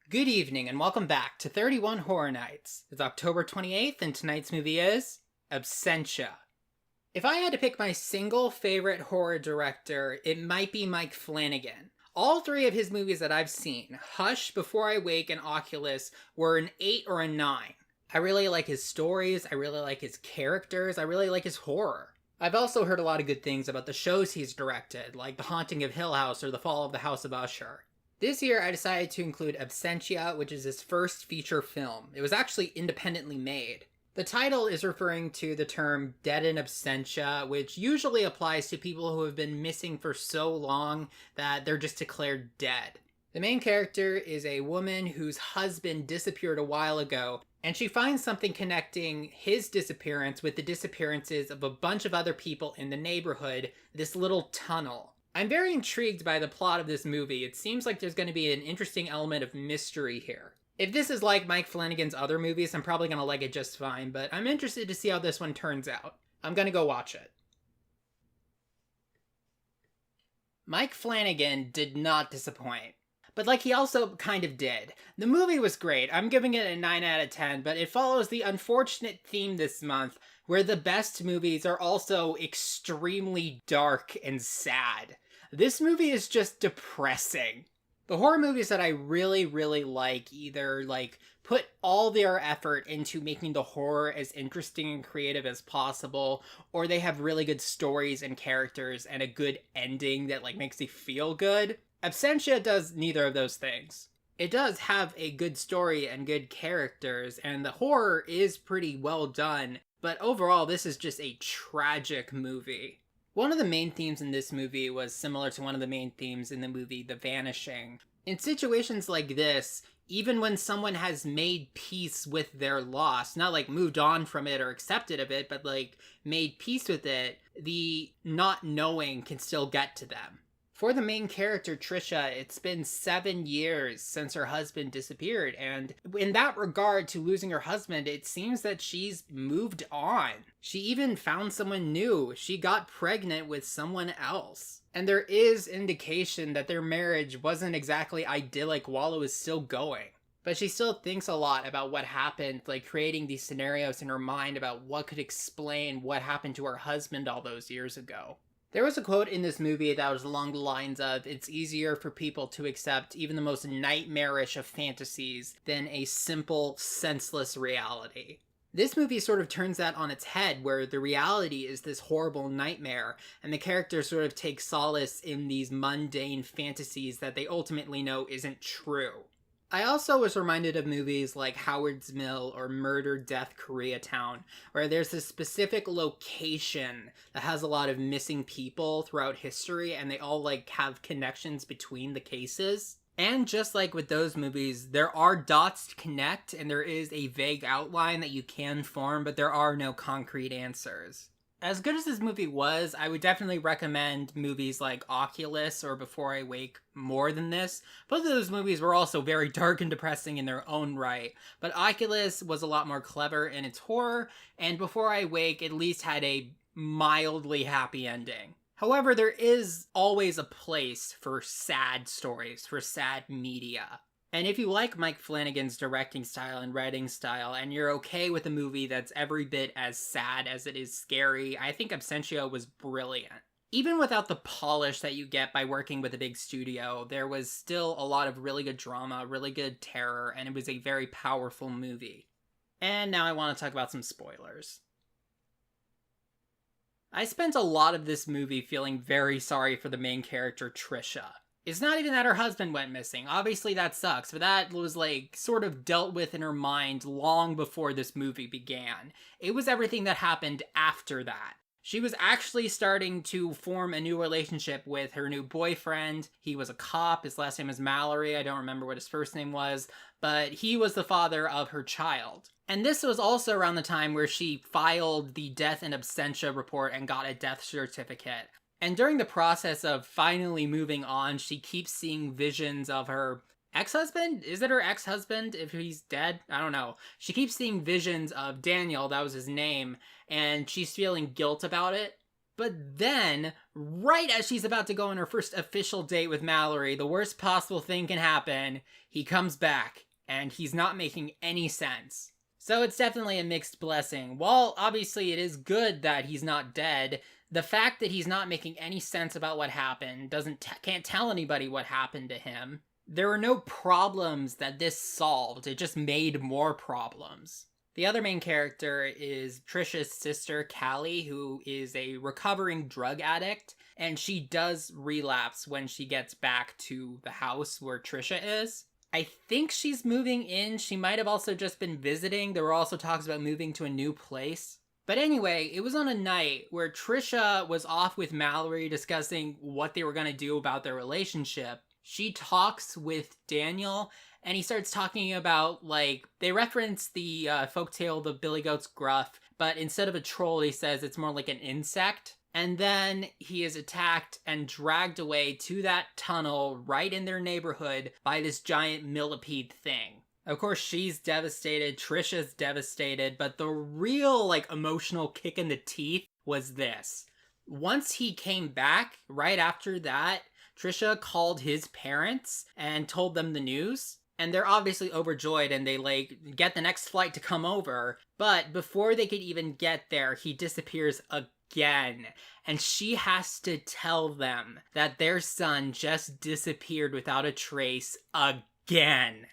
Good evening and welcome back to 31 Horror Nights. It's October 28th and tonight's movie is Absentia. If I had to pick my single favorite horror director, it might be Mike Flanagan. All three of his movies that I've seen, Hush, Before I Wake, and Oculus, were an 8 or a 9. I really like his stories, I really like his characters, I really like his horror. I've also heard a lot of good things about the shows he's directed, like The Haunting of Hill House or The Fall of the House of Usher. This year, I decided to include Absentia, which is his first feature film. It was actually independently made. The title is referring to the term dead in absentia, which usually applies to people who have been missing for so long that they're just declared dead. The main character is a woman whose husband disappeared a while ago, and she finds something connecting his disappearance with the disappearances of a bunch of other people in the neighborhood, this little tunnel. I'm very intrigued by the plot of this movie. It seems like there's going to be an interesting element of mystery here. If this is like Mike Flanagan's other movies, I'm probably going to like it just fine, but I'm interested to see how this one turns out. I'm going to go watch it. Mike Flanagan did not disappoint. But like he also kind of did. The movie was great. I'm giving it a 9 out of 10, but it follows the unfortunate theme this month where the best movies are also extremely dark and sad. This movie is just depressing. The horror movies that I really, really like either put all their effort into making the horror as interesting and creative as possible, or they have really good stories and characters and a good ending that makes you feel good. Absentia does neither of those things. It does have a good story and good characters, and the horror is pretty well done, but overall this is just a tragic movie. One of the main themes in this movie was similar to one of the main themes in the movie The Vanishing. In situations like this, even when someone has made peace with their loss, not moved on from it or accepted of it, but made peace with it, the not knowing can still get to them. For the main character, Trisha, it's been 7 years since her husband disappeared, and in that regard to losing her husband, it seems that she's moved on. She even found someone new. She got pregnant with someone else. And there is indication that their marriage wasn't exactly idyllic while it was still going. But she still thinks a lot about what happened, creating these scenarios in her mind about what could explain what happened to her husband all those years ago. There was a quote in this movie that was along the lines of, it's easier for people to accept even the most nightmarish of fantasies than a simple, senseless reality. This movie sort of turns that on its head, where the reality is this horrible nightmare, and the characters sort of take solace in these mundane fantasies that they ultimately know isn't true. I also was reminded of movies like Howard's Mill or Murder, Death, Koreatown, where there's this specific location that has a lot of missing people throughout history, and they all have connections between the cases. And just like with those movies, there are dots to connect, and there is a vague outline that you can form, but there are no concrete answers. As good as this movie was, I would definitely recommend movies like Oculus or Before I Wake more than this. Both of those movies were also very dark and depressing in their own right, but Oculus was a lot more clever in its horror, and Before I Wake at least had a mildly happy ending. However, there is always a place for sad stories, for sad media. And if you like Mike Flanagan's directing style and writing style, and you're okay with a movie that's every bit as sad as it is scary, I think Absentia was brilliant. Even without the polish that you get by working with a big studio, there was still a lot of really good drama, really good terror, and it was a very powerful movie. And now I want to talk about some spoilers. I spent a lot of this movie feeling very sorry for the main character, Trisha. It's not even that her husband went missing. Obviously that sucks, but that was sort of dealt with in her mind long before this movie began. It was everything that happened after that. She was actually starting to form a new relationship with her new boyfriend. He was a cop. His last name was Mallory. I don't remember what his first name was, but he was the father of her child. And this was also around the time where she filed the death in absentia report and got a death certificate. And during the process of finally moving on, she keeps seeing visions of her ex-husband? Is it her ex-husband if he's dead? I don't know. She keeps seeing visions of Daniel, that was his name, and she's feeling guilt about it. But then, right as she's about to go on her first official date with Mallory, the worst possible thing can happen. He comes back, and he's not making any sense. So it's definitely a mixed blessing. While obviously it is good that he's not dead, the fact that he's not making any sense about what happened, can't tell anybody what happened to him. There were no problems that this solved, it just made more problems. The other main character is Trisha's sister, Callie, who is a recovering drug addict, and she does relapse when she gets back to the house where Trisha is. I think she's moving in. She might have also just been visiting. There were also talks about moving to a new place. But anyway, it was on a night where Trisha was off with Mallory discussing what they were going to do about their relationship. She talks with Daniel, and he starts talking about, like, they reference the folktale, the Billy Goat's Gruff, but instead of a troll, he says it's more like an insect. And then he is attacked and dragged away to that tunnel right in their neighborhood by this giant millipede thing. Of course, she's devastated, Trisha's devastated, but the real, like, emotional kick in the teeth was this. Once he came back, right after that, Trisha called his parents and told them the news. And they're obviously overjoyed and they, like, get the next flight to come over. But before they could even get there, he disappears again. And she has to tell them that their son just disappeared without a trace again.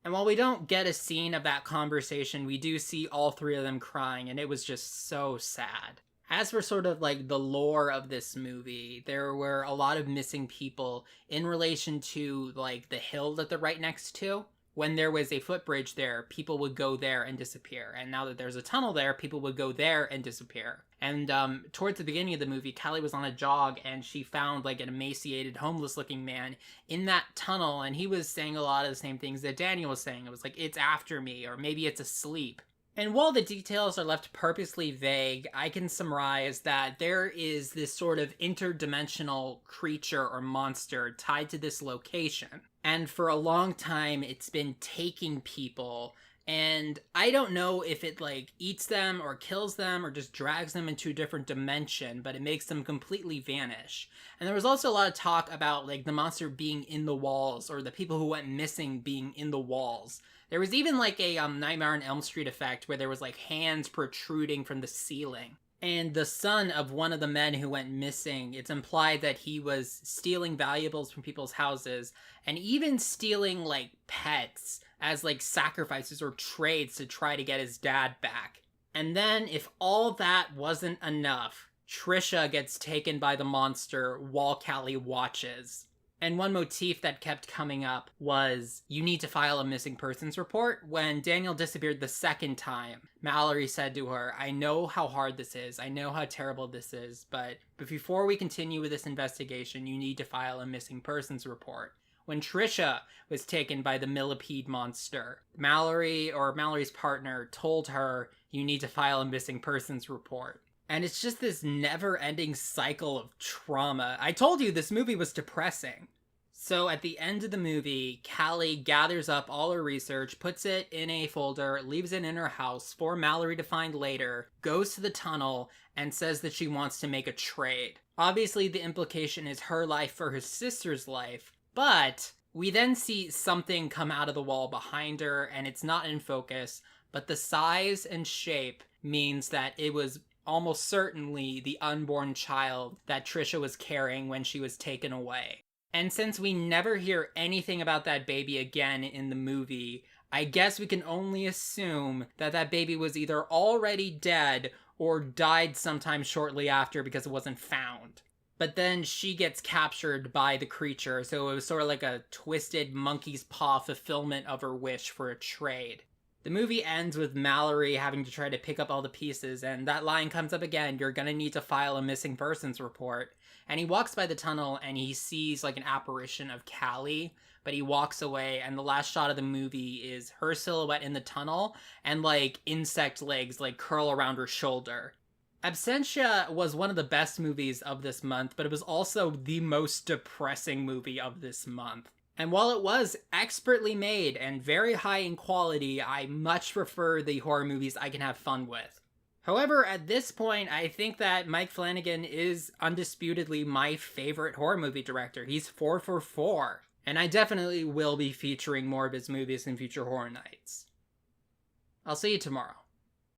And while we don't get a scene of that conversation, we do see all three of them crying, and it was just so sad. As for sort of like the lore of this movie, there were a lot of missing people in relation to like the hill that they're right next to. When there was a footbridge there, people would go there and disappear. And now that there's a tunnel there, people would go there and disappear. And towards the beginning of the movie, Callie was on a jog and she found like an emaciated, homeless looking man in that tunnel. And he was saying a lot of the same things that Daniel was saying. It was like, it's after me, or maybe it's asleep. And while the details are left purposely vague, I can summarize that there is this sort of interdimensional creature or monster tied to this location. And for a long time, it's been taking people. And I don't know if it like eats them or kills them or just drags them into a different dimension, but it makes them completely vanish. And there was also a lot of talk about like the monster being in the walls or the people who went missing being in the walls. There was even like a Nightmare on Elm Street effect where there was like hands protruding from the ceiling. And the son of one of the men who went missing, it's implied that he was stealing valuables from people's houses and even stealing like pets as like sacrifices or trades to try to get his dad back. And then if all that wasn't enough, Trisha gets taken by the monster while Callie watches. And one motif that kept coming up was, you need to file a missing persons report. When Daniel disappeared the second time, Mallory said to her, I know how hard this is, I know how terrible this is, but before we continue with this investigation, you need to file a missing persons report. When Trisha was taken by the millipede monster, Mallory, or Mallory's partner, told her, you need to file a missing persons report. And it's just this never-ending cycle of trauma. I told you this movie was depressing. So at the end of the movie, Callie gathers up all her research, puts it in a folder, leaves it in her house for Mallory to find later, goes to the tunnel, and says that she wants to make a trade. Obviously, the implication is her life for her sister's life, but we then see something come out of the wall behind her, and it's not in focus, but the size and shape means that it was almost certainly the unborn child that Trisha was carrying when she was taken away. And since we never hear anything about that baby again in the movie, I guess we can only assume that that baby was either already dead or died sometime shortly after because it wasn't found. But then she gets captured by the creature, so it was sort of like a twisted monkey's paw fulfillment of her wish for a trade. The movie ends with Mallory having to try to pick up all the pieces, and that line comes up again, you're gonna need to file a missing persons report. And he walks by the tunnel and he sees like an apparition of Callie, but he walks away, and the last shot of the movie is her silhouette in the tunnel and like insect legs like curl around her shoulder. Absentia was one of the best movies of this month, but it was also the most depressing movie of this month. And while it was expertly made and very high in quality, I much prefer the horror movies I can have fun with. However, at this point, I think that Mike Flanagan is undisputedly my favorite horror movie director. He's 4 for 4. And I definitely will be featuring more of his movies in future Horror Nights. I'll see you tomorrow.